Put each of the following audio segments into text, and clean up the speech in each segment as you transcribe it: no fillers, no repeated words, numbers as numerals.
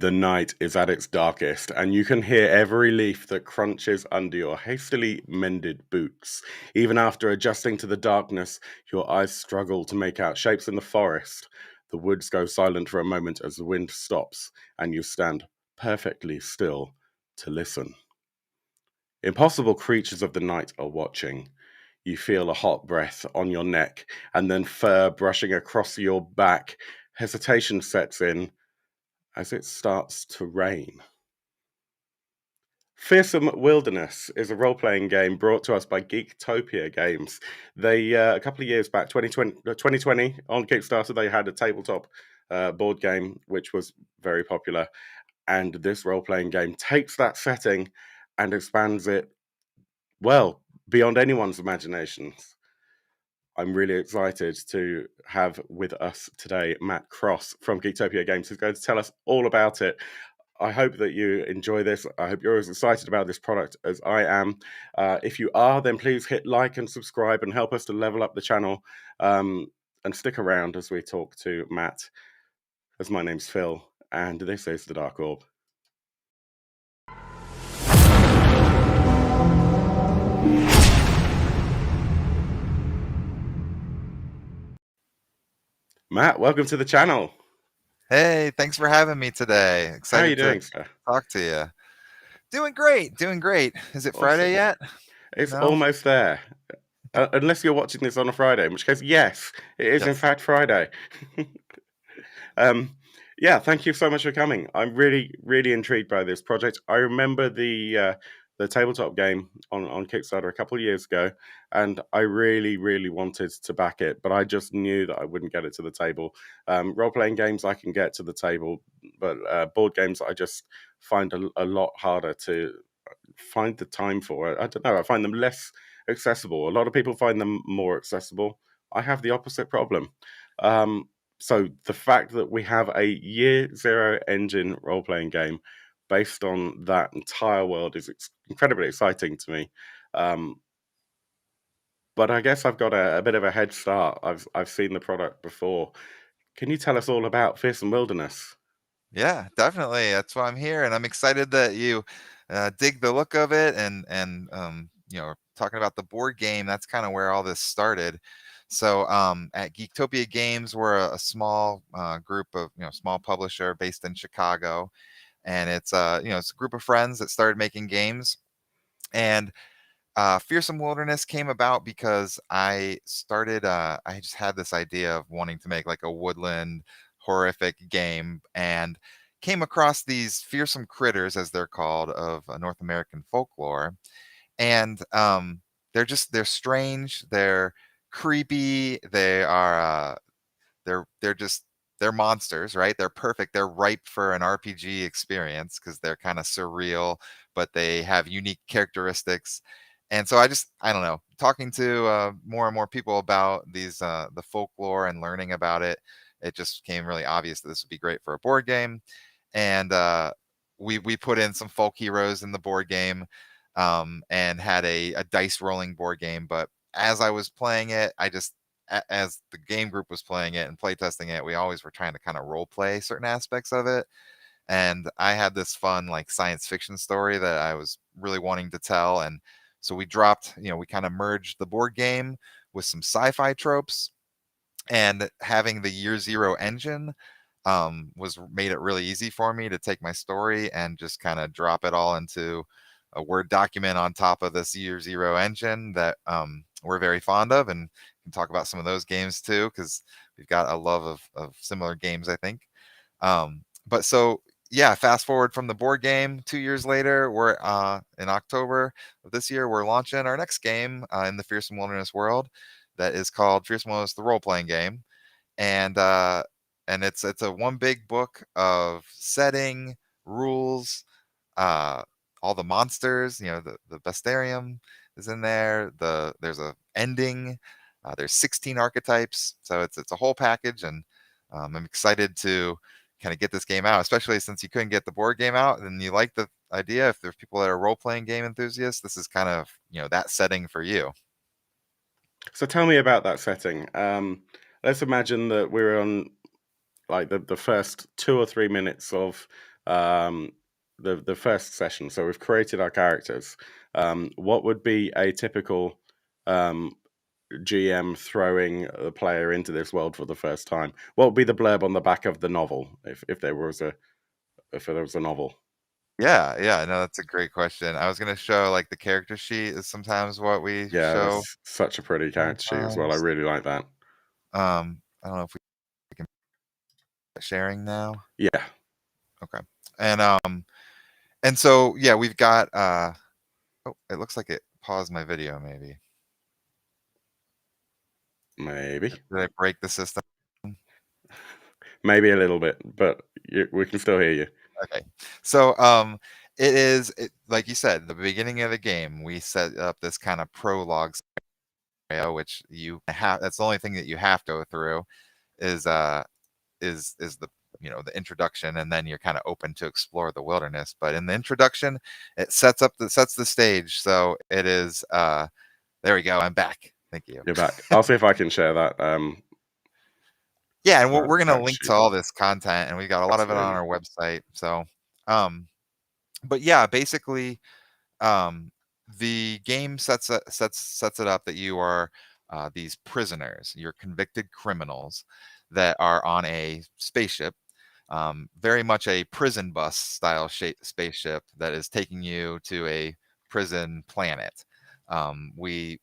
The night is at its darkest, and you can hear every leaf that crunches under your hastily mended boots. Even after adjusting to the darkness, your eyes struggle to make out shapes in the forest. The woods go silent for a moment as the wind stops, and you stand perfectly still to listen. Impossible creatures of the night are watching. You feel a hot breath on your neck, and then fur brushing across your back. Hesitation sets in as it starts to rain. Fearsome Wilderness is a role-playing game brought to us by Geektopia Games. They, a couple of years back, 2020, on Kickstarter, they had a tabletop board game, which was very popular. And this role-playing game takes that setting and expands it, well, beyond anyone's imaginations. I'm really excited to have with us today Matt Cross from Geektopia Games, who's going to tell us all about it. I hope that you enjoy this. I hope you're as excited about this product as I am. If you are, then please hit like and subscribe and help us to level up the channel. And stick around as we talk to Matt, as my name's Phil, and this is The Dark Orb. Matt, welcome to the channel. Hey, thanks for having me today. How are Excited you to doing, sir? talk to you. Doing great, doing great. Is it Friday Awesome. yet? It's No? almost there. Unless you're watching this on a Friday, in which case, yes, it is in Yes. fact Friday. Yeah, thank you so much for coming. I'm really, really intrigued by this project. I remember the tabletop game on Kickstarter a couple of years ago, and I really, really wanted to back it, but I just knew that I wouldn't get it to the table. Role-playing games I can get to the table, but board games I just find a lot harder to find the time for. I don't know. I find them less accessible. A lot of people find them more accessible. I have the opposite problem. Um, so the fact that we have a year zero engine role playing game based on that entire world is incredibly exciting to me. Um, but I guess I've got a bit of a head start. I've seen the product before. Can you tell us all about Fearsome Wilderness? Yeah, definitely. That's why I'm here, and I'm excited that you dig the look of it and talking about the board game. That's kind of where all this started. So at Geektopia Games, we're a small group of small publisher based in Chicago, and it's a group of friends that started making games. And Fearsome Wilderness came about because I just had this idea of wanting to make like a woodland horrific game and came across these fearsome critters, as they're called, of North American folklore. And they're strange, they're creepy, they're monsters, right? They're perfect. They're ripe for an RPG experience because they're kind of surreal, but they have unique characteristics. And so I don't know, talking to more and more people about the folklore and learning about it, it just became really obvious that this would be great for a board game. And we put in some folk heroes in the board game, and had a dice rolling board game. But as I was playing it, as the game group was playing it and playtesting it, we always were trying to kind of role play certain aspects of it. And I had this fun like science fiction story that I was really wanting to tell. And so we kind of merged the board game with some sci-fi tropes, and having the year zero engine was made it really easy for me to take my story and just kind of drop it all into a Word document on top of this year zero engine that we're very fond of, and can talk about some of those games too, because we've got a love of similar games, I think. But so yeah, fast forward from the board game 2 years later, we're in October of this year, we're launching our next game in the Fearsome Wilderness world that is called Fearsome Wilderness, the role-playing game. And it's a one big book of setting, rules, uh all the monsters, the bestiarium is in there. There's a ending. There's 16 archetypes, so it's a whole package. And I'm excited to kind of get this game out, especially since you couldn't get the board game out and you like the idea. If there's people that are role-playing game enthusiasts, this is kind of that setting for you. So tell me about that setting. Let's imagine that we're on like the first 2 or 3 minutes of um, the first session. So we've created our characters. What would be a typical GM throwing the player into this world for the first time? What would be the blurb on the back of the novel if there was a novel? Yeah, yeah, no, that's a great question. I was gonna show, like, the character sheet is sometimes what we Yeah, show that's such a pretty character sheet as well. I sometimes. really like that. I don't know if we can sharing now? Yeah, Okay. And, and so, yeah, we've got, oh, it looks like it paused my video maybe. maybe, Did I break the system? maybe a little bit, but we can still hear you. Okay. So, like you said, the beginning of the game, we set up this kind of prologue scenario, which that's the only thing that you have to go through is, is the, the introduction, and then you're kind of open to explore the wilderness. But in the introduction, it sets the stage. So it is, there we go. I'm back. Thank you. You're back. I'll see if I can share that Yeah, and that we're going to character link to sheet. all this content, and we got a lot of it on Absolutely. our website. So, um, but yeah, basically, um, the game sets it up that you are, these prisoners. You're convicted criminals that are on a spaceship, very much a prison bus style spaceship that is taking you to a prison planet. We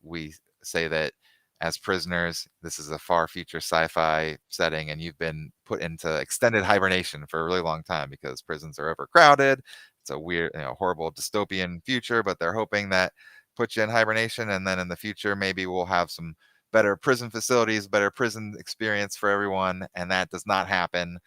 say that as prisoners, this is a far future sci-fi setting, and you've been put into extended hibernation for a really long time because prisons are overcrowded. It's a weird, horrible dystopian future, but they're hoping that put you in hibernation, and then in the future maybe we'll have some better prison facilities, better prison experience for everyone, and that does not happen.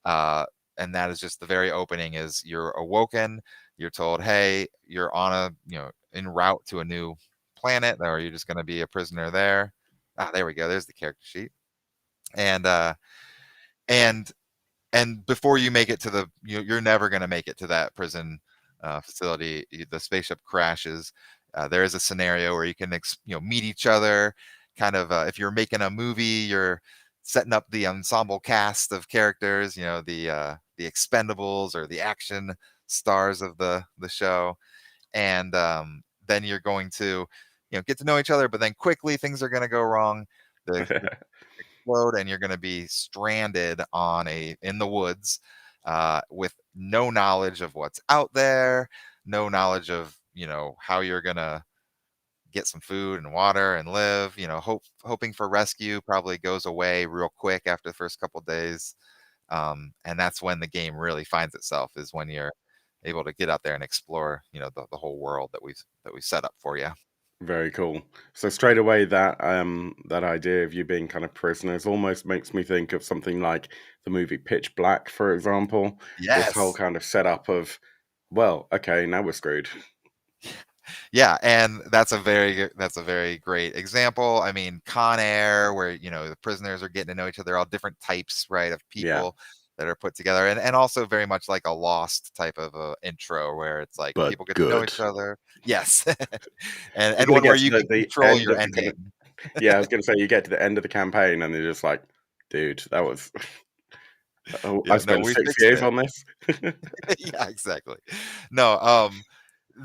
uh, and that is just the very opening. Is you're awoken, you're told, hey, you're on a, en route to a new planet, or you're just going to be a prisoner there. There we go, there's the character sheet. And and and before you make it to you're never going to make it to that prison facility. The spaceship crashes. There is a scenario where you can meet each other, kind of, if you're making a movie, you're setting up the ensemble cast of characters, the expendables or the action stars of the show. And then you're going to, get to know each other, but then quickly things are going to go wrong. The explode, and you're going to be stranded in the woods, with no knowledge of what's out there, no knowledge of, how you're going to get some food and water and live. Hoping for rescue probably goes away real quick after the first couple days. And that's when the game really finds itself, is when you're able to get out there and explore, the whole world that we've set up for you. Very cool. So straight away, that idea of you being kind of prisoners almost makes me think of something like the movie Pitch Black, for example. This whole Yes. kind of setup of, well, okay, now we're screwed. Yeah, and that's a very great example. I mean, Con Air, where, the prisoners are getting to know each other, all different types, right, of Yeah, people that are put together, and also very much like a Lost type of intro, where it's like but people get to know good. each other. Yes, and You're and gonna one where get to you can the control end your of the kind ending. of, yeah. I was gonna say you get to the end of the campaign and they're just like, dude, that was. Oh, I Yeah, no, spent we 6 fixed years it. on this. Yeah, exactly. No,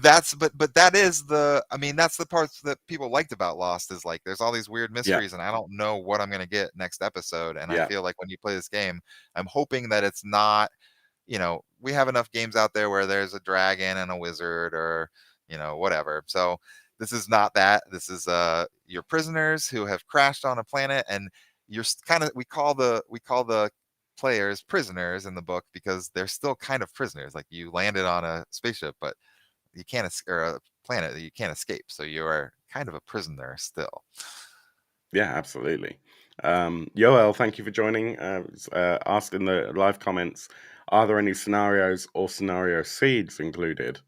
but that is I mean, that's the parts that people liked about Lost, is like there's all these weird Yeah, mysteries and I don't know what I'm gonna get next episode. And I yeah, feel like when you play this game, I'm hoping that it's not, we have enough games out there where there's a dragon and a wizard, or, whatever. So this is not that. This is you're prisoners who have crashed on a planet, and you're kind of, we call the players prisoners in the book because they're still kind of prisoners. Like, you landed on a spaceship, but you can't or a planet that you can't escape. So you are kind of a prisoner still. yeah, absolutely. Yoel, thank you for joining. Asked in the live comments, are there any scenarios or scenario seeds included?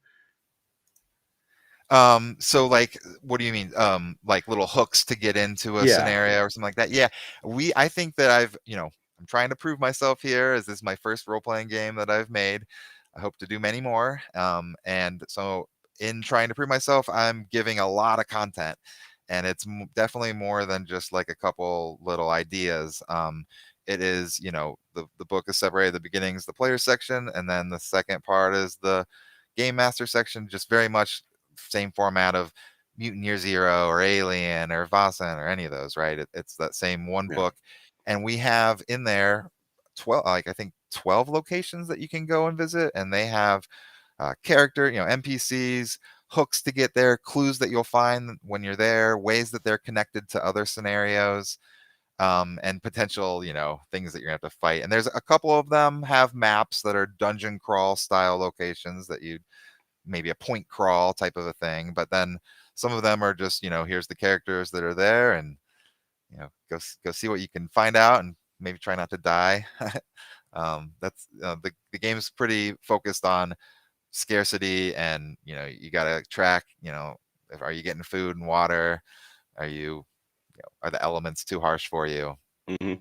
So, like, what do you mean? Like little hooks to get into a Yeah, scenario or something like that? Yeah. I think that I'm trying to prove myself here, as this is my first role-playing game that I've made. I hope to do many more. And so, in trying to prove myself, I'm giving a lot of content, and it's definitely more than just like a couple little ideas. it is, the book is separated. The beginning is the player section, and then the second part is the game master section. Just very much same format of Mutant Year Zero or Alien or Vasan or any of those, right? It's that same one Yeah. book, and we have in there 12, like I think 12 locations that you can go and visit, and they have character, NPCs, hooks to get there, clues that you'll find when you're there, ways that they're connected to other scenarios, and potential, things that you're gonna have to fight. And there's a couple of them have maps that are dungeon crawl style locations that you maybe a point crawl type of a thing. But then some of them are just, here's the characters that are there, and go see what you can find out, and maybe try not to die. That's the game's pretty focused on scarcity, and you got to track, are you getting food and water, are are the elements too harsh for you? Hmm.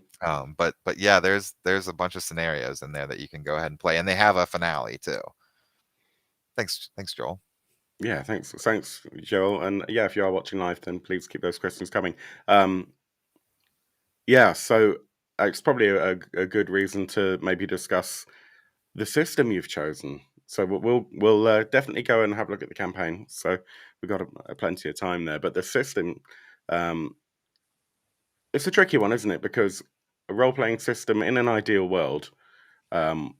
But yeah, there's a bunch of scenarios in there that you can go ahead and play, and they have a finale too. Thanks, Joel. Yeah, thanks, Joel. And yeah, if you are watching live, then please keep those questions coming. Um, yeah, so it's probably a good reason to maybe discuss the system you've chosen. So we'll definitely go and have a look at the campaign. So we've got plenty of time there. But the system, um, it's a tricky one, isn't it? Because a role playing system in an ideal world, um,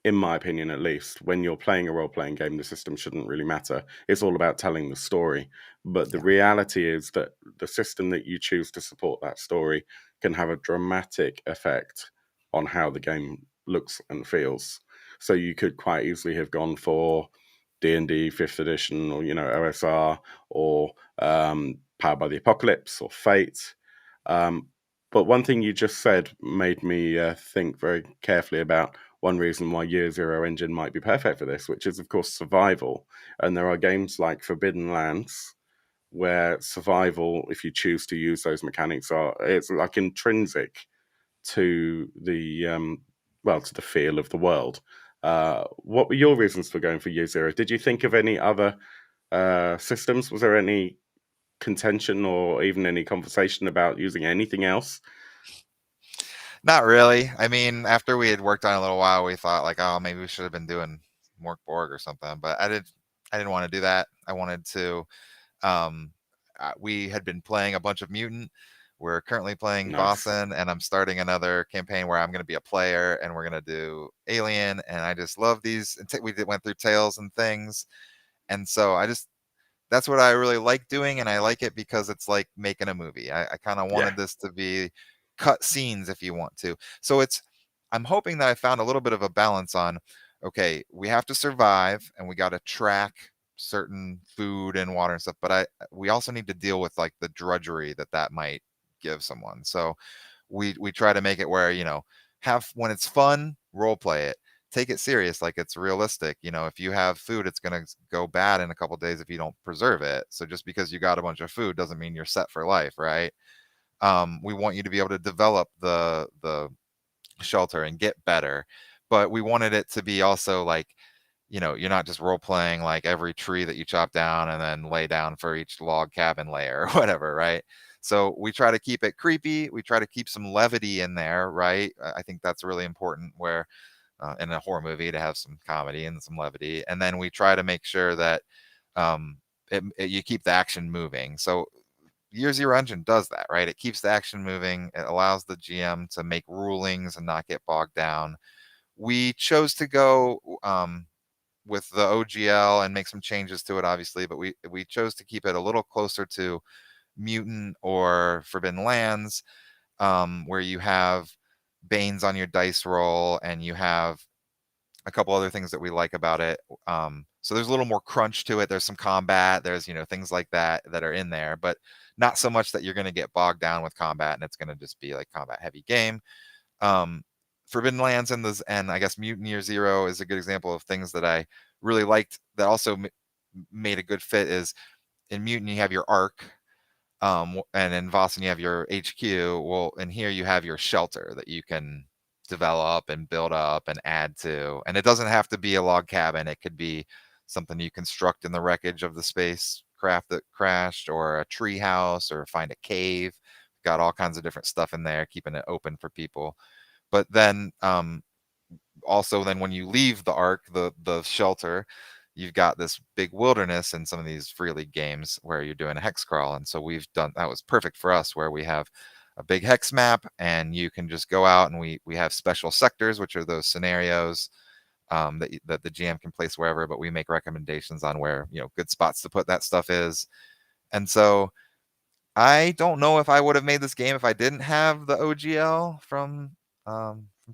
in my opinion at least, when you're playing a role playing game, the system shouldn't really matter. It's all about telling the story. But the Yeah. reality is that the system that you choose to support that story can have a dramatic effect on how the game looks and feels. So you could quite easily have gone for D&D 5th edition, or OSR, or Powered by the Apocalypse, or Fate. Um, but one thing you just said made me think very carefully about one reason why Year Zero Engine might be perfect for this, which is, of course, survival. And there are games like Forbidden Lands where survival, if you choose to use those mechanics, it's like intrinsic to to the feel of the world. What were your reasons for going for Year Zero? Did you think of any other systems? Was there any contention or even any conversation about using anything else? Not really. I mean, after we had worked on it a little while, we thought like, oh, maybe we should have been doing Mork Borg or something. But I didn't want to do that. I wanted to. Um, we had been playing a bunch of Mutant. We're currently playing Nice. Vossen, and I'm starting another campaign where I'm going to be a player, and we're going to do Alien. And I just love these. And went through Tales and things, and so that's what I really like doing, and I like it because it's like making a movie. I kind of Yeah. wanted this to be cut scenes if you want to. So I'm hoping that I found a little bit of a balance on, okay, we have to survive and we got to track certain food and water and stuff, but we also need to deal with like the drudgery that might give someone. So we try to make it where, have when it's fun, role play it, take it serious, like it's realistic. If you have food, it's going to go bad in a couple days if you don't preserve it. So just because you got a bunch of food doesn't mean you're set for life, right? We want you to be able to develop the shelter and get better, but we wanted it to be also like, you're not just role playing like every tree that you chop down and then lay down for each log cabin layer or whatever, right? So we try to keep it creepy. We try to keep some levity in there, right? I think that's really important, where in a horror movie, to have some comedy and some levity, and then we try to make sure that um, you keep the action moving. So Year Zero Engine does that, right? It keeps the action moving. It allows the GM to make rulings and not get bogged down. We chose to go with the OGL and make some changes to it, obviously, but we chose to keep it a little closer to Mutant or Forbidden Lands, where you have Banes on your dice roll, and you have a couple other things that we like about it. So there's a little more crunch to it. There's some combat. There's things like that are in there, but not so much that you're going to get bogged down with combat and it's going to just be like combat heavy game. Um, Forbidden Lands and I guess Mutant Year Zero is a good example of things that I really liked that also made a good fit. Is in Mutant you have your arc, and in Vossen you have your HQ. Well, in here you have your shelter that you can develop and build up and add to, and it doesn't have to be a log cabin. It could be something you construct in the wreckage of the spacecraft that crashed, or a tree house, or find a cave. Got all kinds of different stuff in there, keeping it open for people. But then also then when you leave the ark, the shelter, you've got this big wilderness in some of these free league games where you're doing a hex crawl. And so we've done that was perfect for us where we have a big hex map and you can just go out and we have special sectors, which are those scenarios that the GM can place wherever, but we make recommendations on where, good spots to put that stuff is. And so I don't know if I would have made this game if I didn't have the OGL from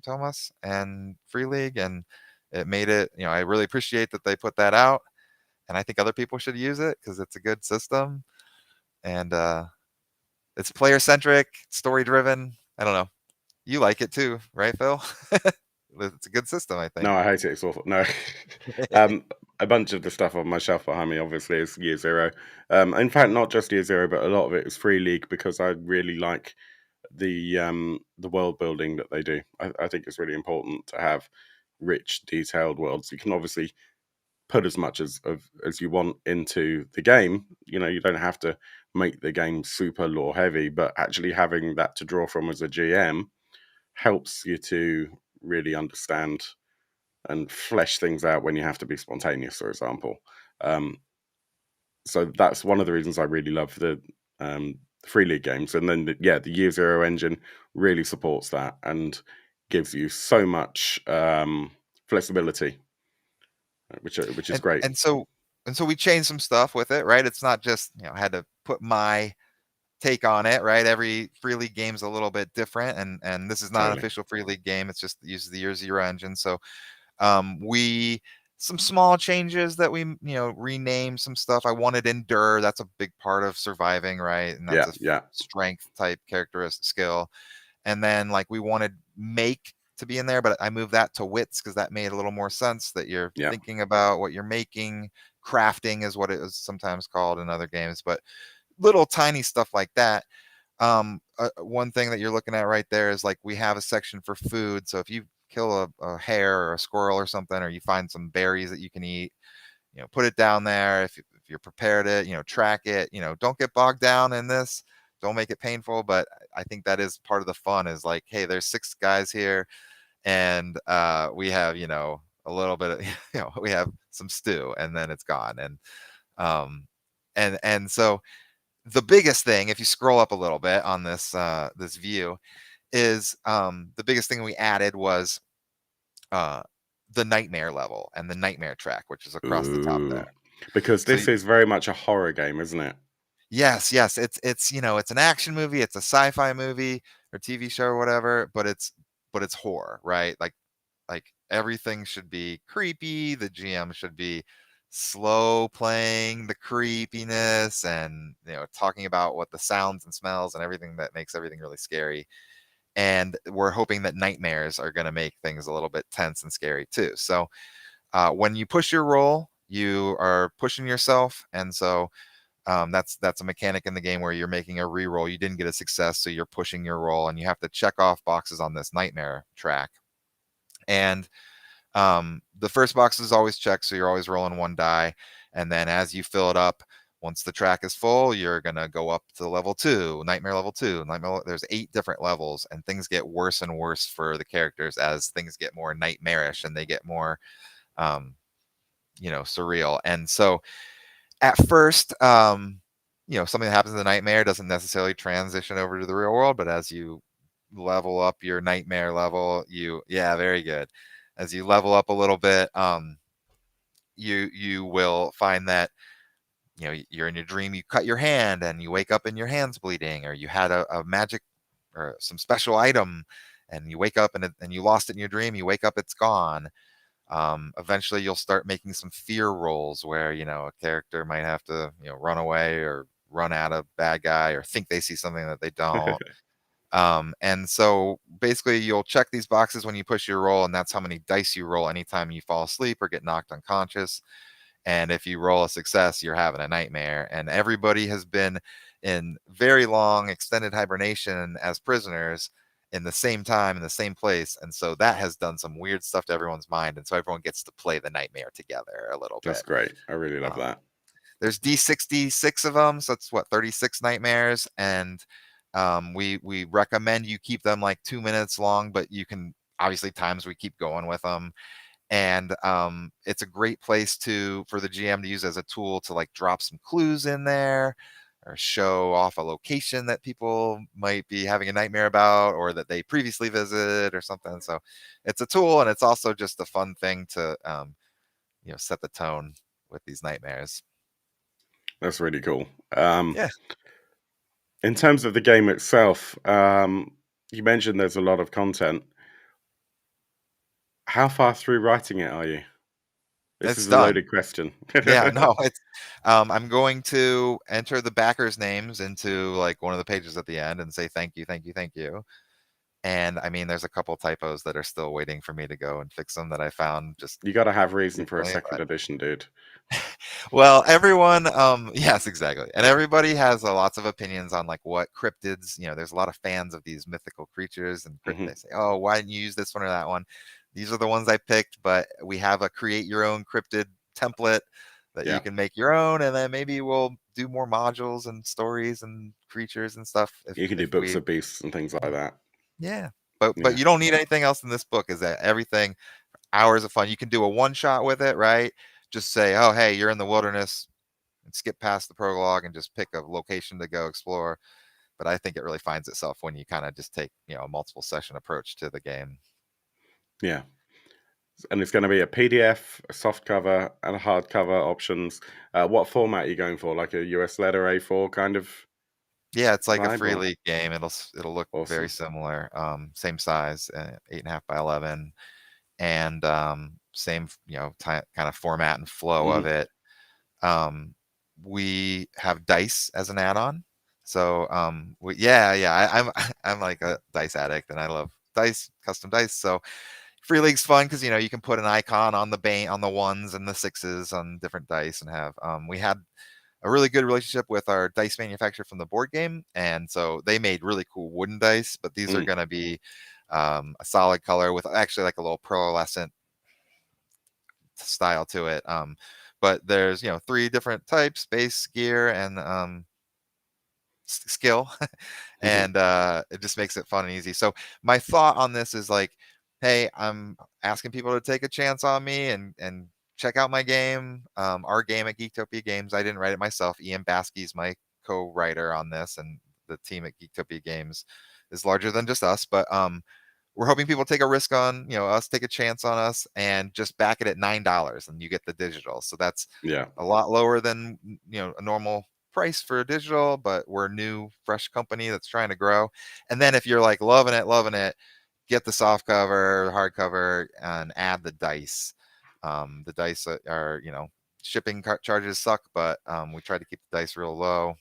Thomas and Free League, and it made it. I really appreciate that they put that out, and I think other people should use it because it's a good system, and it's player centric, story driven. I don't know. You like it too, right, Phil? It's a good system, I think. No, I hate it. It's awful. No, um, a bunch of the stuff on my shelf behind me obviously is Year Zero. In fact, not just Year Zero, but a lot of it is Free League because I really like the world building that they do. I think it's really important to have rich, detailed worlds. You can obviously put as much as you want into the game. You don't have to make the game super lore heavy, but actually having that to draw from as a GM helps you to really understand and flesh things out when you have to be spontaneous, for example. So that's one of the reasons I really love the free league games. And then the Year Zero engine really supports that and gives you so much flexibility, which is and great. and so and so we changed some stuff with it, right? It's not just I had to put my take on it, right? Every free league game's a little bit different, and this is not an Totally. official free league game. It's just uses the Year Zero engine. So we some small changes that we rename some stuff. I wanted endure. That's a big part of surviving, right? And that's Yeah, a yeah, strength type characteristic skill. And then like we wanted make to be in there, but I moved that to wits because that made a little more sense that you're yeah. thinking about what you're making. Crafting is what it is sometimes called in other games, but little tiny stuff like that. One thing that you're looking at right there is like we have a section for food. So if you kill a hare or a squirrel or something, or you find some berries that you can eat, put it down there. If you're prepared it, track it. Don't get bogged down in this. Don't make it painful. But I think that is part of the fun. Is like, hey, there's 6 guys here, and we have a little bit of we have some stew, and then it's gone, um, and so the biggest thing, if you scroll up a little bit on this view, is the biggest thing we added was uh, the nightmare level and the nightmare track, which is across the top Ooh, there. because So this is very much a horror game, isn't it? yes, it's it's an action movie, it's a sci-fi movie or TV show or whatever, but it's horror, right? Like everything should be creepy. The GM should be slow playing the creepiness and talking about what the sounds and smells and everything that makes everything really scary. And we're hoping that nightmares are going to make things a little bit tense and scary too. So when you push your roll, you are pushing yourself, and so that's a mechanic in the game where you're making a re-roll. You didn't get a success, so you're pushing your roll, and you have to check off boxes on this nightmare track. And the first box is always checked, so you're always rolling 1 die. And then as you fill it up, once the track is full, you're gonna go up to level 2, nightmare level 2. There's 8 different levels, and things get worse and worse for the characters as things get more nightmarish and they get more, um, surreal. And so at first, something that happens in the nightmare doesn't necessarily transition over to the real world, but as you level up your nightmare level, yeah, very good. As you level up a little bit, you will find that you're in your dream, you cut your hand and you wake up and your hand's bleeding, or you had a magic or some special item and you wake up and you lost it in your dream, you wake up, it's gone. Eventually you'll start making some fear rolls where a character might have to run away or run at a bad guy or think they see something that they don't. And so basically you'll check these boxes when you push your roll, and that's how many dice you roll anytime you fall asleep or get knocked unconscious. And if you roll a success, you're having a nightmare. And everybody has been in very long extended hibernation as prisoners in the same time in the same place. And so that has done some weird stuff to everyone's mind. And so everyone gets to play the nightmare together a little That's bit. great. I really love Um, that. there's D66 of them, so that's what 36 nightmares, and We recommend you keep them like 2 minutes long, but you can obviously times we keep going with them. And it's a great place for the GM to use as a tool to like drop some clues in there or show off a location that people might be having a nightmare about or that they previously visited or something. So it's a tool, and it's also just a fun thing to set the tone with these nightmares. That's really cool. Yeah. In terms of the game itself, you mentioned there's a lot of content. How far through writing it are you? This It's is a done. loaded question. Yeah, no, it's I'm going to enter the backers' names into like one of the pages at the end and say thank you, thank you, thank you. And I mean, there's a couple typos that are still waiting for me to go and fix them that I found just You got to have reason for a recently. second edition, dude. Well, everyone, yes, exactly, and everybody has lots of opinions on like what cryptids. There's a lot of fans of these mythical creatures, and Hmm. they say, "Oh, why didn't you use this one or that one?" These are the ones I picked, but we have a create your own cryptid template that you Yeah, can make your own, and then maybe we'll do more modules and stories and creatures and stuff you can do if books we, of beasts and things like that. yeah. But Yeah, you don't need anything else in this book. Is that everything? Hours of fun. You can do a one shot with it, right? Just say, "Oh, hey, you're in the wilderness," and skip past the prologue and just pick a location to go explore. But I think it really finds itself when you kind of just take a multiple session approach to the game. yeah. And it's going to be a PDF, a soft cover, and a hardcover options. What format are you going for? Like a US letter A4 kind of Yeah, it's like a vibe? free Or league game. It'll look very awesome. similar. Same size, 8.5 by 11, and same kind of format and flow of Hmm. it. Um, we have dice as an add-on. So yeah, I'm I'm like a dice addict, and I love dice, custom dice. So free league's fun because you can put an icon on the ones and the sixes on different dice, and have we had a really good relationship with our dice manufacturer from the board game, and so they made really cool wooden dice. But these are Mm, going to be a solid color with actually like a little pearlescent style to it. But there's three different types: base, gear, and skill. mhm. And it just makes it fun and easy. So my thought on this is like, hey, I'm asking people to take a chance on me and check out my game, our game at Geektopia Games. I didn't write it myself. Ian Baskey's my co-writer on this, and the team at Geektopia Games is larger than just us. But we're hoping people take a risk on us, take a chance on us, and just back it at $9, and you get the digital. So that's Yeah, a lot lower than a normal price for a digital, but we're a new, fresh company that's trying to grow. And then if you're like loving it, get the soft cover, hardcover, and add the dice. The dice are, shipping charges suck, but we try to keep the dice real low.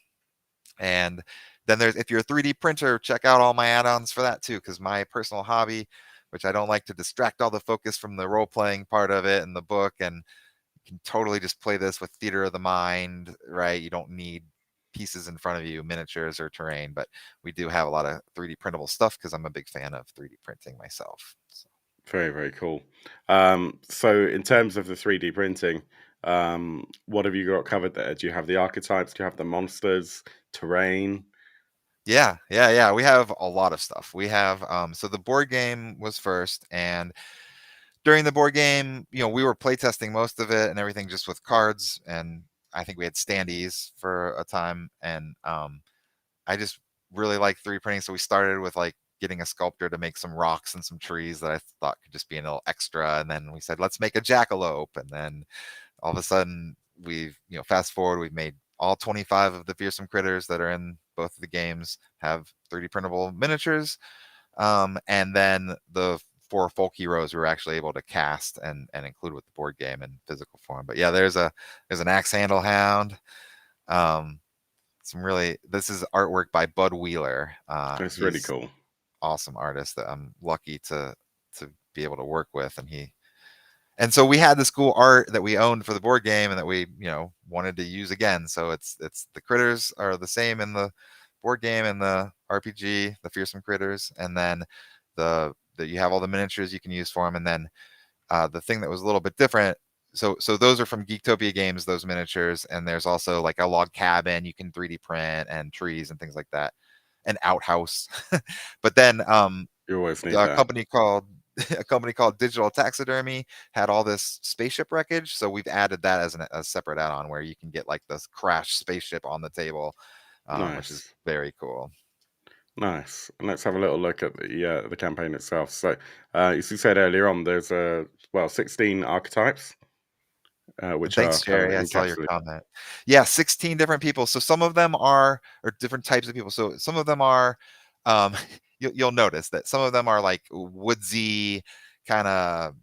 And then if you're a 3D printer, check out all my add-ons for that too, because my personal hobby, which I don't like to distract all the focus from the role playing part of it and the book, and can totally just play this with theater of the mind, right? You don't need pieces in front of you, miniatures or terrain, but we do have a lot of 3D printable stuff because I'm a big fan of 3D printing myself. So. very, very cool. So in terms of the 3D printing, what have you got covered there? Do you have the archetypes? Do you have the monsters, terrain? Yeah. We have a lot of stuff. We have so the board game was first, and during the board game, we were playtesting most of it and everything just with cards, and I think we had standees for a time, and I just really like 3D printing. So we started with like getting a sculptor to make some rocks and some trees that I thought could just be a little extra. And then we said, let's make a jackalope. And then all of a sudden we've, fast forward, we've made all 25 of the fearsome critters that are in both of the games have 3D printable miniatures. And then the 4 folk heroes we were actually able to cast and include with the board game in physical form. But yeah, there's an axe handle hound. Um, this is artwork by Bud Wheeler. It's really He's cool. awesome artist that I'm lucky to be able to work with, and so we had this cool art that we owned for the board game and that we wanted to use again. So it's the critters are the same in the board game and the RPG, the fearsome critters, and then you have all the miniatures you can use for them, and then the thing that was a little bit different. So those are from Geektopia Games, those miniatures, and there's also like a log cabin you can 3D print and trees and things like that. an outhouse. But then You always need a that. company called a company called Digital Taxidermy had all this spaceship wreckage, so we've added that as a separate add-on where you can get like this crashed spaceship on the table, which is Nice. very cool. Nice. And let's have a little look at the campaign itself. So, as you said earlier on, there's 16 archetypes, And which thanks, are kind of Jerry. I saw your encapsulated. comment. Yeah, 16 different people. So some of them are or different types of people. So some of them are um you'll notice that some of them are like woodsy kind of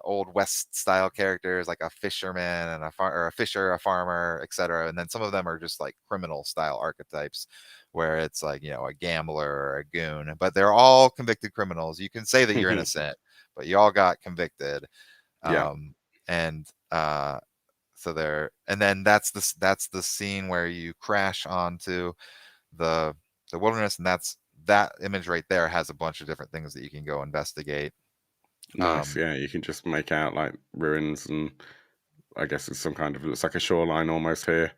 old west style characters like a fisherman and or a fisher, a farmer, etc. And then some of them are just like criminal style archetypes where it's like, a gambler or a goon, but they're all convicted criminals. You can say that you're innocent, but you all got convicted. Yeah. Um and so there, and then that's the scene where you crash onto the wilderness, and that image right there has a bunch of different things that you can go investigate. Nice. um Yeah. You can just make out like ruins, and I guess it's some kind of, looks like a shoreline almost here.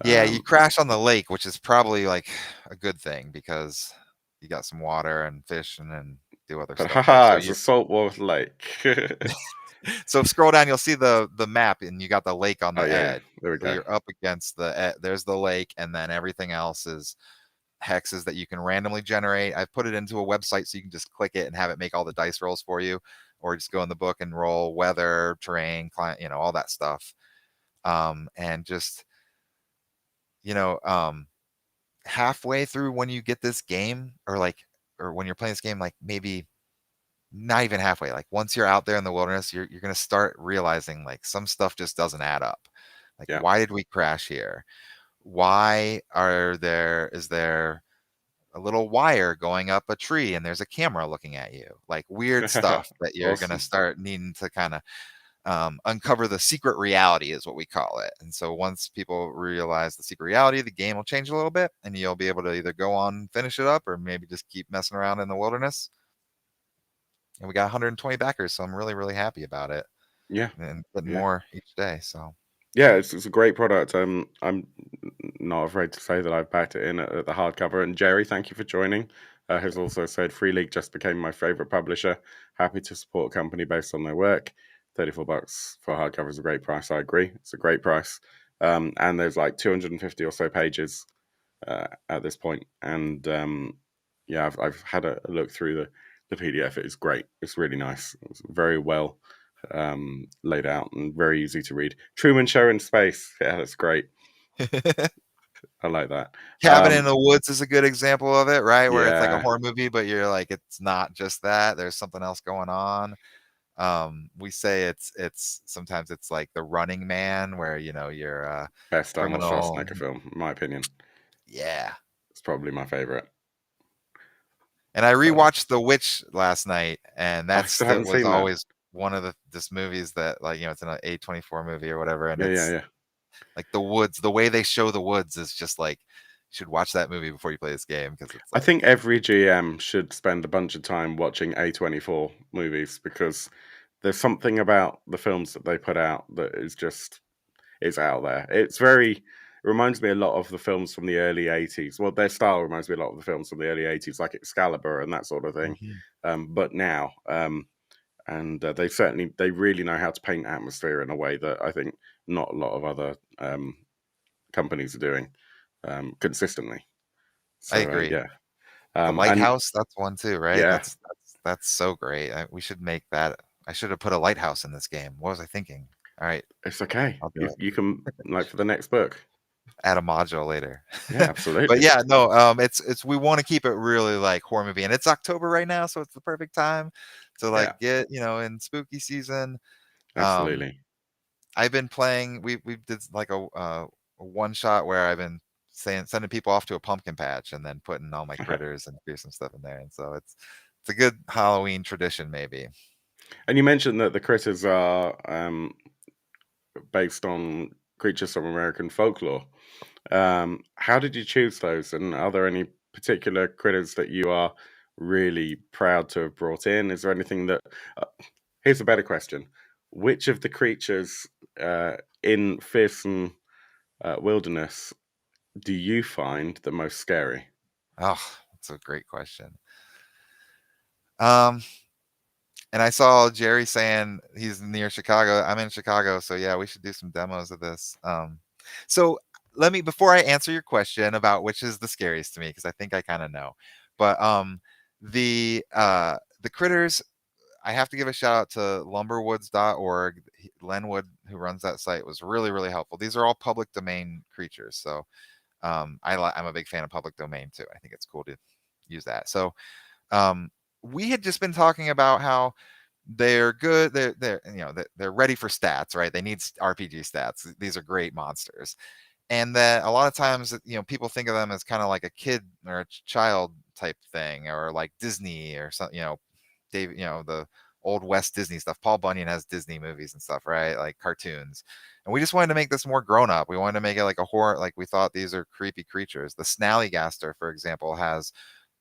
yeah, you Um, crash on the lake, which is probably like a good thing because you got some water and fish and then do other but stuff there. haha, So it's a you saltwater lake. so scroll down, you'll see the map, and you got the lake on Oh the yeah, yeah. edge. There we So go. you're up against there's the lake, and then everything else is hexes that you can randomly generate. I've put it into a website so you can just click it and have it make all the dice rolls for you, or just go in the book and roll weather, terrain, client, all that stuff. And just, you know, um, halfway through when you get this game, or when you're playing this game, like maybe not even halfway, like once you're out there in the wilderness, you're going to start realizing like some stuff just doesn't add up. Like, Yeah. why did we crash here? Is there a little wire going up a tree and there's a camera looking at you, like weird stuff that you're going to Awesome. start needing to kind of uncover. The secret reality is what we call it. And so once people realize the secret reality, the game will change a little bit and you'll be able to either go on, finish it up, or maybe just keep messing around in the wilderness. And we got 120 backers, so I'm really, really happy about it, Yeah. and getting Yeah. more each day. So Yeah, it's a great product. I'm not afraid to say that I've backed it in at the hardcover. And Jerry, thank you for joining. Has also said Free League just became my favorite publisher. Happy to support a company based on their work. $34 for hardcover is a great price. I agree, it's a great price. And there's like 250 or so pages at this point. And yeah, I've had a look through the PDF. It is great. It's really nice. It's very well laid out and very easy to read. Truman Show in space. Yeah, that's great. I like that. Cabin in the Woods is a good example of it, right? Where it's like a Yeah, horror movie, but you're like, it's not just that. There's something else going on. We say it's sometimes it's like The Running Man, where you're a best Arnold criminal. Schwarzenegger film, in my opinion. Yeah. It's probably my favorite. And I So rewatched The Witch last night, and I still haven't was seen that. always one of the this movies that, like, it's an A24 movie or whatever, and Yeah, yeah, it's yeah. like the woods, the way they show the woods is just like, you should watch that movie before you play this game because it's I like, think every GM should spend a bunch of time watching A24 movies because there's something about the films that they put out that is just, it's out there. It reminds me a lot of the films from the early 80s. Well, their style reminds me a lot of the films from the early 80s, like Excalibur and that sort of thing. Mhm. But now, and they really know how to paint atmosphere in a way that I think not a lot of other companies are doing consistently. I So agree. yeah, The and lighthouse, that's one too, right? yeah, That's so great. We should make that. I should have put a lighthouse in this game. What was I thinking? All right, it's okay. I'll do You it. you can, like, for the next book. Add a module later. Yeah, But absolutely. yeah, no, it's we want to keep it really like horror movie, and it's October right now, so it's the perfect time to Yeah, like get in spooky season. Um, absolutely. I've been playing. We did like a one shot where I've been sending people off to a pumpkin patch and then putting all my critters and fearsome stuff in there, and so it's a good Halloween tradition, maybe. And you mentioned that the critters are based on creatures from American folklore. How did you choose those? And are there any particular critters that you are really proud to have brought in? Is there anything that? Uh, Here's a better question: which of the creatures in Fearsome Wilderness do you find the most scary? Oh, that's a great question. Um, and I saw Jerry saying he's near Chicago. I'm in Chicago, so yeah, we should do some demos of this. So let me, before I answer your question about which is the scariest to me, because I think I kind of know, but the critters, I have to give a shout out to lumberwoods.org. Len Wood, who runs that site, was really, really helpful. These are all public domain creatures, so I'm a big fan of public domain too. I think it's cool to use that. So um, we had just been talking about how they're good. They're they're ready for stats, right? They need RPG stats. These are great monsters, and that a lot of times people think of them as kind of like a kid or a child type thing, or like Disney or something. David, the old West Disney stuff. Paul Bunyan has Disney movies and stuff, right? Like cartoons. And we just wanted to make this more grown up. We wanted to make it like a horror, like we thought these are creepy creatures. The Snallygaster, for example,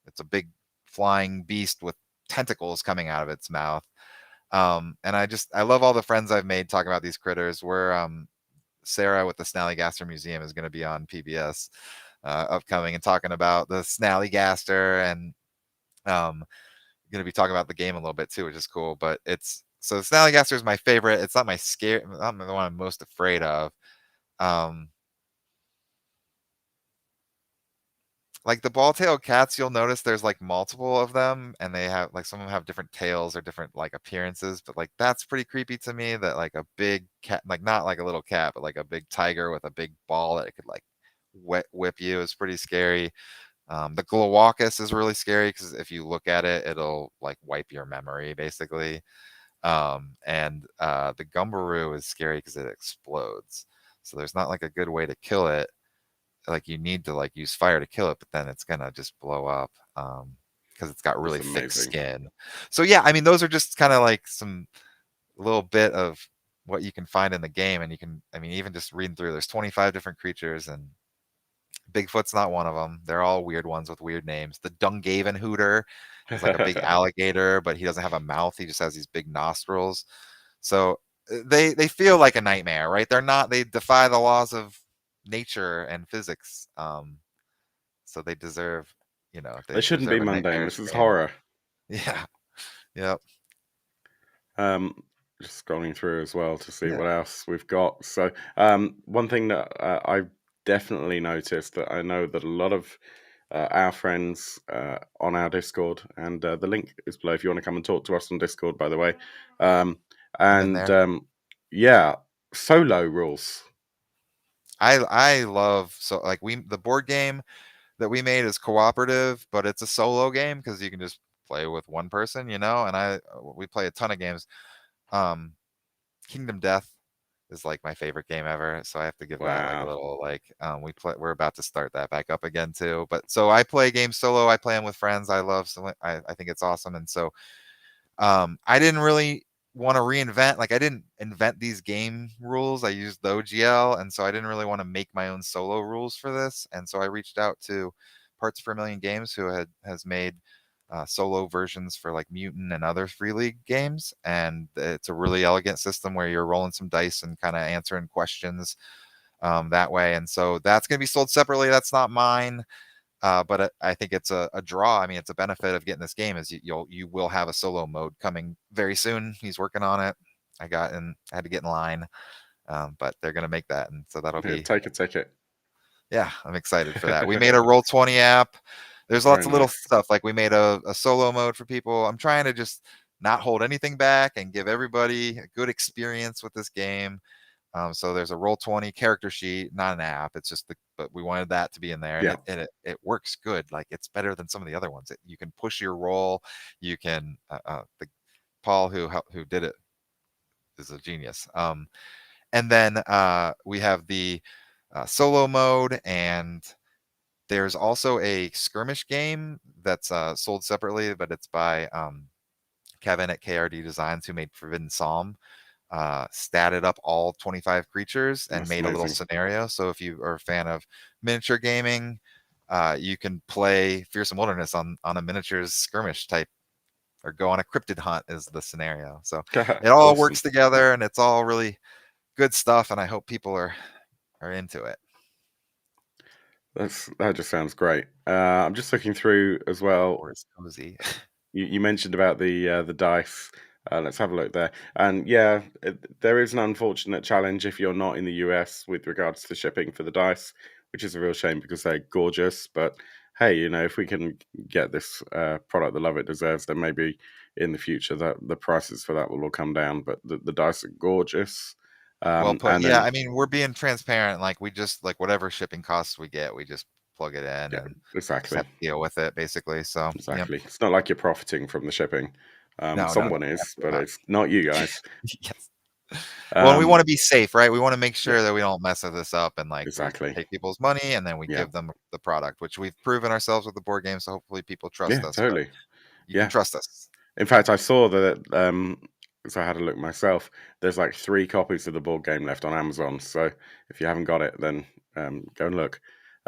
it's a big flying beast with tentacles coming out of its mouth. And I love all the friends I've made talking about these critters. Sarah with the Snallygaster Museum is going to be on PBS upcoming and talking about the Snallygaster, and going to be talking about the game a little bit too, which is cool. But so the Snallygaster is my favorite. It's not not the one I'm most afraid of. Like the ball-tailed cats, you'll notice there's like multiple of them, and they have like some of them have different tails or different like appearances. But like that's pretty creepy to me. That like a big cat, like not like a little cat, but like a big tiger with a big ball that it could like whip you is pretty scary. The Glowwalkus is really scary because if you look at it, it'll like wipe your memory basically. And the Gumbaroo is scary because it explodes. So there's not like a good way to kill it. Like you need to like use fire to kill it, but then it's gonna just blow up because it's got That's really thick amazing. skin. So yeah, I mean those are just kind of like some little bit of what you can find in the game, and I mean even just reading through, there's 25 different creatures, and Bigfoot's not one of them. They're all weird ones with weird names. The Dungaven Hooter is like a big alligator, but he doesn't have a mouth. He just has these big nostrils. So they feel like a nightmare, right? They defy the laws of nature and physics. So they deserve, They they shouldn't be deserve a mundane. nightmarish This is game. horror. Yeah. Yep. Um, just scrolling through as well to see Yeah. what else we've got. So, one thing that I've definitely noticed, that I know that a lot of our friends on our Discord, and the link is below if you want to come and talk to us on Discord, by the way. Um, I'm in and there. yeah, solo rules. I love, so like the board game that we made is cooperative, but it's a solo game because you can just play with one person, and we play a ton of games. um Kingdom Death is like my favorite game ever, so I have to give that like a Wow. little like we're about to start that back up again too. But so I play games solo, I play them with friends. I think it's awesome. And so I didn't really want to reinvent, like I didn't invent these game rules. I used the OGL, and so I didn't really want to make my own solo rules for this. And so I reached out to Parts Per Million Games, who has made solo versions for like Mutant and other Free League games, and it's a really elegant system where you're rolling some dice and kind of answering questions that way. And so that's going to be sold separately. That's not mine. But I think it's a draw. I mean, it's a benefit of getting this game is you will have a solo mode coming very soon. He's working on it. I had to get in line, but they're gonna make that, and so that'll Yeah, be, take a ticket. yeah, I'm excited for that. We made a Roll20 app. There's Very lots of little nice. stuff, like we made a solo mode for people. I'm trying to just not hold anything back and give everybody a good experience with this game. So there's a Roll20 character sheet, not an app. It's just but we wanted that to be in there, and Yeah. it works good. Like it's better than some of the other ones. You can push your roll. You can the Paul who did it is a genius. And then we have the solo mode, and there's also a skirmish game that's sold separately, but it's by Kevin at KRD Designs, who made Forbidden Psalm. Statted up all 25 creatures and That's made a little amazing. scenario. So if you are a fan of miniature gaming, you can play Fearsome Wilderness on a miniatures skirmish type, or go on a cryptid hunt is the scenario. So it all Awesome. works together, and it's all really good stuff. And I hope people are into it. That just sounds great. I'm just looking through as well. Or is cozy. You mentioned about the dice. Let's have a look there. And yeah, there is an unfortunate challenge if you're not in the US with regards to shipping for the dice, which is a real shame because they're gorgeous. But hey, if we can get this product the love it deserves, then maybe in the future that the prices for that will all come down. But the dice are gorgeous. Well put. And Yeah, then I mean, we're being transparent. Like we just like whatever shipping costs we get, we just plug it in yeah, and just exactly. have to deal with it basically. So, yep. Exactly. It's not like you're profiting from the shipping. No, no, no, Someone is, absolutely but not. it's not you guys. Yes. Well, and we Um, want to be safe, right? We want to make yeah, sure that we don't mess this up and like we exactly. take people's money and then we Yeah, give them the product, which we've proven ourselves with the board game. So hopefully people trust yeah, us, but totally. you can Yeah. trust us. In fact, I saw that. So I had a look myself. There's like 3 copies of the board game left on Amazon. So if you haven't got it, then go and look.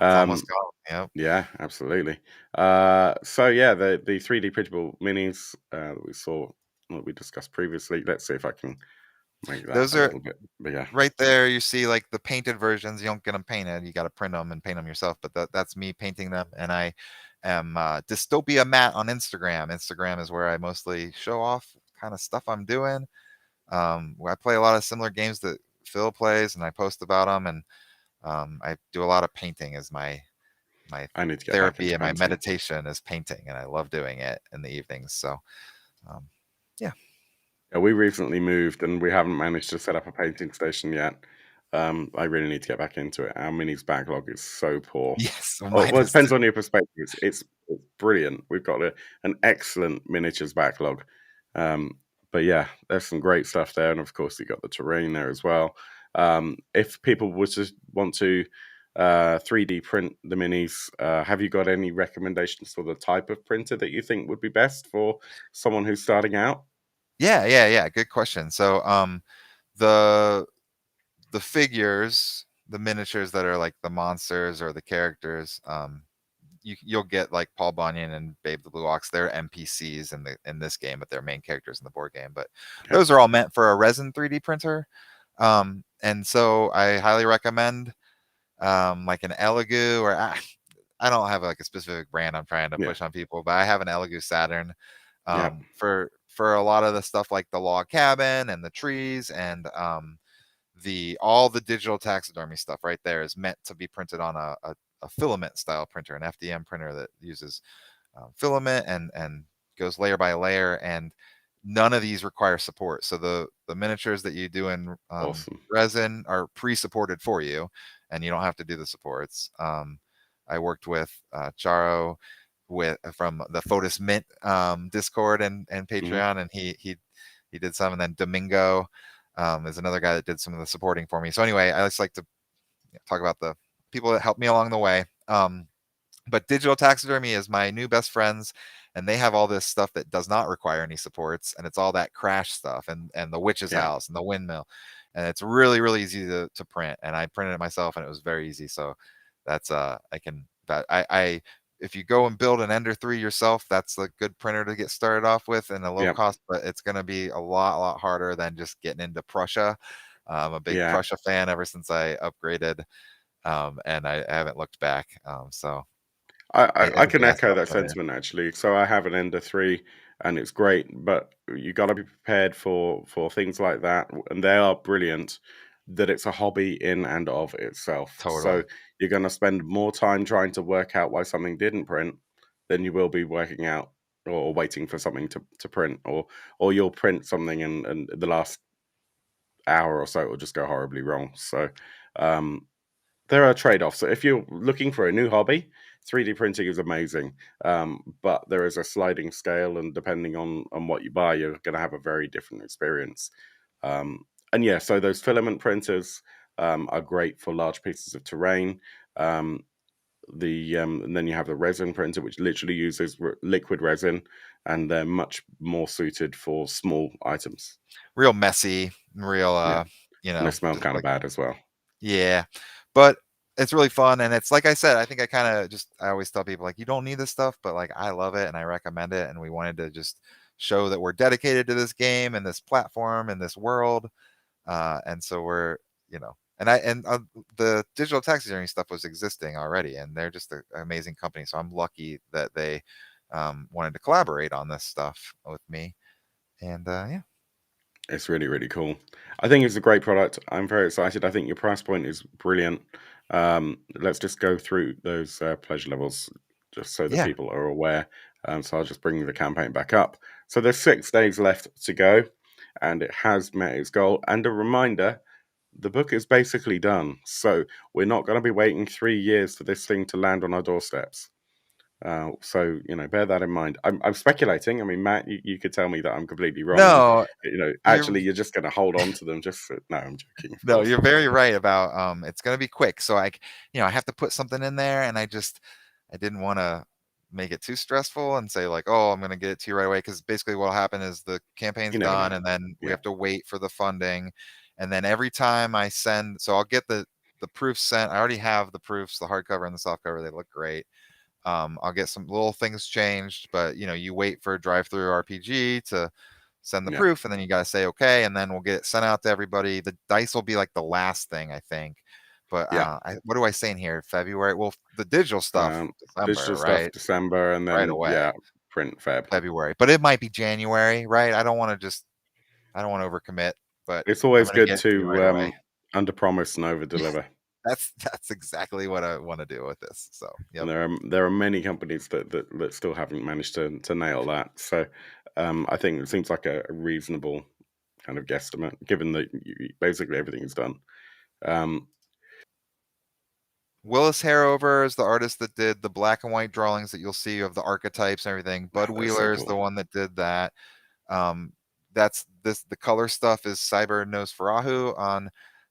It's almost Um, gone. Yep. yeah, absolutely. So yeah, the 3D printable minis that we saw, that we discussed previously. Let's see if I can make that Those a are little bit bigger. right there. You see like the painted versions. You don't get them painted. You got to print them and paint them yourself. But that's me painting them. And I am Dystopia Matt on Instagram. Instagram is where I mostly show off kind of stuff I'm doing. I play a lot of similar games that Phil plays, and I post about them. And I do a lot of painting as my I need to get back therapy into and my painting. meditation is painting, and I love doing it in the evenings. So, um, yeah. Yeah, we recently moved and we haven't managed to set up a painting station yet. I really need to get back into it. Our minis backlog is so poor. Yes, Oh, mine well, it is too. depends on your perspective. It's brilliant. We've got an excellent miniatures backlog. Um, but yeah, there's some great stuff there, and of course you got the terrain there as well. If people would just want to 3D print the minis, have you got any recommendations for the type of printer that you think would be best for someone who's starting out? Yeah, yeah, yeah. Good question. So, the the figures, the miniatures that are like the monsters or the characters, you'll get like Paul Bunyan and Babe the Blue Ox. They're NPCs in this game, but they're main characters in the board game. But Yeah, those are all meant for a resin 3D printer. And so I highly recommend like an Elegoo or I don't have like a specific brand I'm trying to yeah, push on people, but I have an Elegoo Saturn yeah. for a lot of the stuff like the log cabin and the trees and the all the digital taxidermy stuff right there is meant to be printed on a filament style printer, an FDM printer that uses filament and goes layer by layer, and none of these require support. So the miniatures that you do in Awesome. resin are pre-supported for you, and you don't have to do the supports. I worked with Charo with from the Fotis Mint Discord and Hmm. Patreon, and he did some, and then Domingo is another guy that did some of the supporting for me. So anyway, I just like to talk about the people that helped me along the way. But digital taxidermy is my new best friends, and they have all this stuff that does not require any supports, and it's all that crash stuff and the witch's Yeah, house and the windmill, and it's really really easy to print. And I printed it myself, and it was very easy. So that's I can that I if you go and build an Ender 3 yourself, that's a good printer to get started off with and a low yeah, cost, but it's going to be a lot harder than just getting into Prussia. I'm a big yeah. Prussia fan ever since I upgraded, and I haven't looked back. So I can everybody has to echo that upgrade it. sentiment actually. So I have an Ender 3 and it's great, but you got to be prepared for things like that, and they are brilliant. That it's a hobby in and of itself. So Totally. you're going to spend more time trying to work out why something didn't print than you will be working out or waiting for something to print, or you'll print something and the last hour or so it will just go horribly wrong. So um, there are trade-offs. So if you're looking for a new hobby, 3D printing is amazing, but there is a sliding scale, and depending on what you buy, you're going to have a very different experience. Um, and yeah, so those filament printers are great for large pieces of terrain. Um, and then you have the resin printer, which literally uses liquid resin, and they're much more suited for small items. Real messy, real Yeah, and they smell just kind of like bad as well. yeah. But it's really fun, and it's like I said, I think I always tell people like you don't need this stuff, but like I love it and I recommend it, and we wanted to just show that we're dedicated to this game and this platform and this world. And so we're, you know, And the digital taxidermy stuff was existing already, and they're just an amazing company. So I'm lucky that they wanted to collaborate on this stuff with me. And yeah, It's really, really cool. I think it's a great product. I'm very excited. I think your price point is brilliant. Let's just go through those pleasure levels just so that yeah. people are aware. So I'll just bring the campaign back up. So there's 6 days left to go, and it has met its goal. And a reminder, the book is basically done. So we're not going to be waiting 3 years for this thing to land on our doorsteps. So bear that in mind. I'm speculating. I mean, Matt, you could tell me that I'm completely wrong, and No, you're actually, you're just going to hold on to them. No, I'm joking, of no, course. you're very right about it's gonna be quick. So I have to put something in there, and I didn't want to make it too stressful and say like, oh, I'm gonna get it to you right away, because basically what'll happen is the campaign's You never done, know. and then we Yeah, have to wait for the funding, and then every time I send, so I'll get the proofs sent. I already have the proofs, the hardcover and the softcover. They look great. I'll get some little things changed, but you wait for Drive Through RPG to send the yeah, proof, and then you got to say okay, and then we'll get it sent out to everybody. The dice will be like the last thing, I think. But yeah. what do I say in here? February. Well, the digital stuff, Digital December, stuff right? December, and Right then away, yeah, print Feb. February. But it might be January, right? I don't want to overcommit, but It's I'm always gonna good get it to you right to away. under promise and over deliver. That's exactly what I want to do with this. So, And yep. there are many companies that still haven't managed to nail that. So I think it seems like a reasonable kind of guesstimate, given that basically everything is done. Um, Willis Harover is the artist that did the black and white drawings that you'll see of the archetypes and everything. Bud wow, that's so Wheeler is cool. the one that did that. Um, that's this the color stuff is Cyber Nosferahu on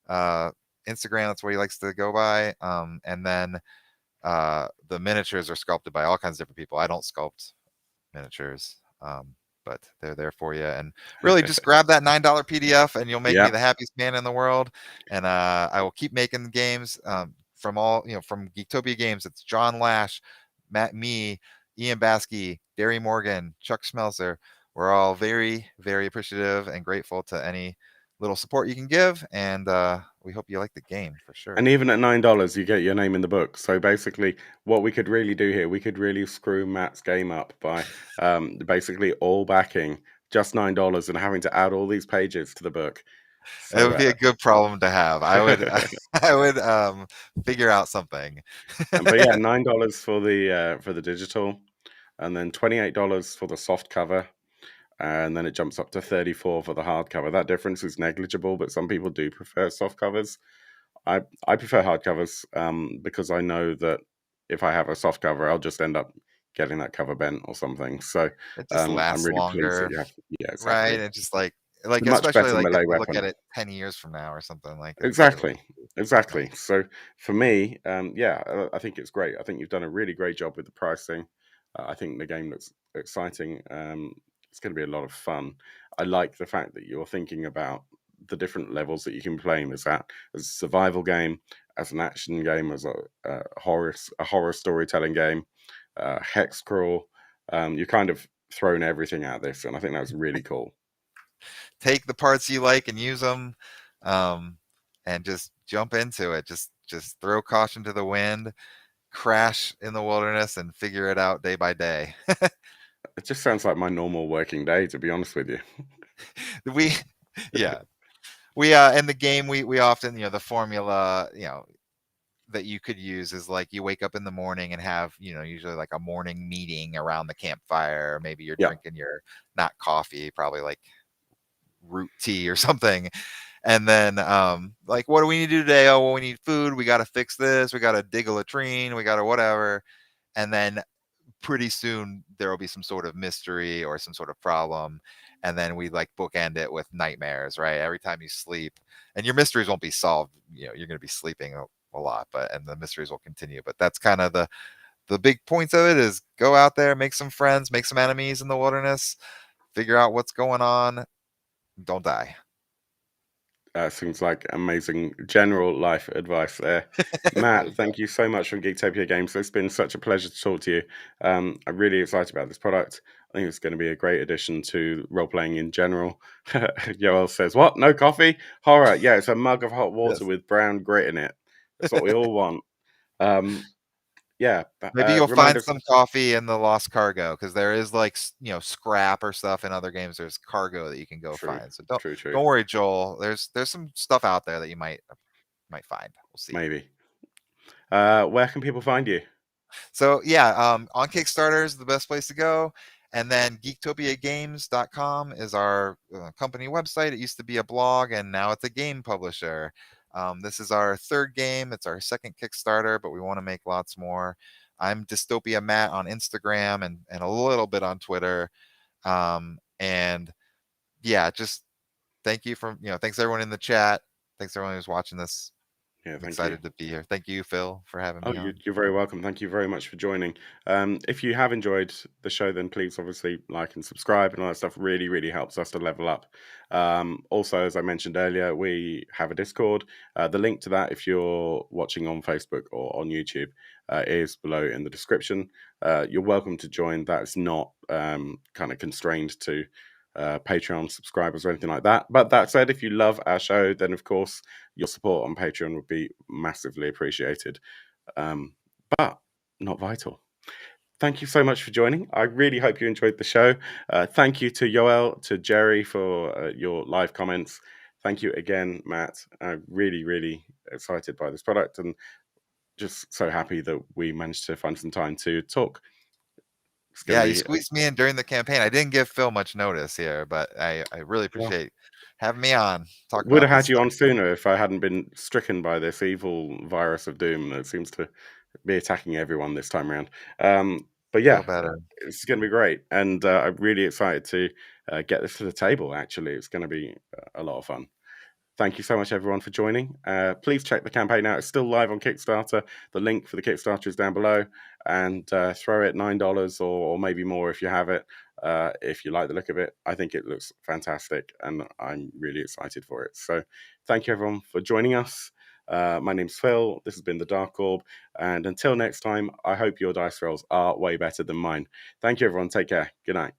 uh, Instagram. That's what he likes to go by. And then the miniatures are sculpted by all kinds of different people. I don't sculpt miniatures. But they're there for you. And really just grab that $9 PDF and you'll make me Yeah, the happiest man in the world. And I will keep making games from Geektopia Games. It's John Lash, me, Ian Baskey, Gary Morgan, Chuck Schmelzer. We're all very, very appreciative and grateful to any little support you can give. And we hope you like the game for and sure. even at $9, you get your name in the book. So basically, what we could really do here, we could really screw Matt's game up by basically all backing just $9 and having to add all these pages to the book. It So would be a good problem to have. I would, I would figure out something. but yeah, $9 for the digital, and then $28 for the soft cover, and then it jumps up to 34 for the hardcover. That difference is negligible, but some people do prefer soft covers. I prefer hardcovers because I know that if I have a soft cover, I'll just end up getting that cover bent or something. So It just I'm lasts really pleased that longer, you have. Yeah, right? exactly. And just like It's a much especially better like if melee we look weapon. at it 10 years from now or something, like it'll Exactly, be exactly. nice. So for me, yeah, I think it's great. I think you've done a really great job with the pricing. I think the game looks exciting. It's going to be a lot of fun. I like the fact that you're thinking about the different levels that you can play in as a survival game, as an action game, as a horror storytelling game, hex crawl. You're kind of thrown everything at this, and I think that's really cool. Take the parts you like and use them, um, and just jump into it. Just throw caution to the wind, crash in the wilderness, and figure it out day by day. It just sounds like my normal working day, to be honest with you. we, yeah, we in the game we often the formula that you could use is like you wake up in the morning and have usually like a morning meeting around the campfire. Maybe you're Yeah. drinking your not coffee, probably like root tea or something. And then like, what do we need to do today? Oh, well, we need food, we got to fix this, we got to dig a latrine, we got to whatever. And then pretty soon there will be some sort of mystery or some sort of problem, and then we like bookend it with nightmares, right? Every time you sleep, and your mysteries won't be solved, you're going to be sleeping a lot, but and the mysteries will continue. But that's kind of the big points of it, is go out there, make some friends, make some enemies in the wilderness, figure out what's going on, don't die. Seems like amazing general life advice there. Matt, Thank thank you so much from Geektopia Games. It's been such a pleasure to talk to you. I'm really excited about this product. I think it's going to be a great addition to role playing in general. Yoel says, "What? No coffee? Horror? Yeah, it's a mug of hot water Yes. with brown grit in it. That's what we all want." Um, yeah, Maybe you'll remind find us. some coffee in the lost cargo because there is like scrap or stuff in other games. There's cargo that you can go True, find. So don't true, true. don't worry, Joel. There's some stuff out there that you might find. We'll see. Maybe. Where can people find you? So yeah, on Kickstarter is the best place to go. And then geektopiagames.com is our company website. It used to be a blog and now it's a game publisher. This is our third game. It's our second Kickstarter, but we want to make lots more. I'm Dystopia Matt on Instagram and a little bit on Twitter. And yeah, just thank you thanks everyone in the chat. Thanks everyone who's watching this. Yeah, I'm thank you. excited to be here. Thank you, Phil, for having Oh, me on. you're very welcome. Thank you very much for joining. If you have enjoyed the show, then please obviously like and subscribe and all that stuff really, really helps us to level up. Also, as I mentioned earlier, we have a Discord. The link to that, if you're watching on Facebook or on YouTube, is below in the description. You're welcome to join. That's not kind of constrained to Patreon subscribers or anything like that. But that said, if you love our show, then of course your support on Patreon would be massively appreciated. But not vital. Thank you so much for joining. I really hope you enjoyed the show. Thank you to Yoel, to Jerry for your live comments. Thank you again, Matt. I'm really, really excited by this product and just so happy that we managed to find some time to talk. It's going Yeah, to you be, squeezed me in during the campaign. I didn't give Phil much notice here, but I really well, appreciate having me on, talk would about have this had you stuff. on sooner if I hadn't been stricken by this evil virus of doom that seems to be attacking everyone this time around. But Feel yeah, better. it's going to be great, and I'm really excited to get this to the table. Actually, it's going to be a lot of fun. Thank you so much, everyone, for joining. Please check the campaign out. It's still live on Kickstarter. The link for the Kickstarter is down below. And throw it $9 or maybe more if you have it. If you like the look of it, I think it looks fantastic, and I'm really excited for it. So thank you, everyone, for joining us. My name's Phil. This has been The Dark Orb. And until next time, I hope your dice rolls are way better than mine. Thank you, everyone. Take care. Good night.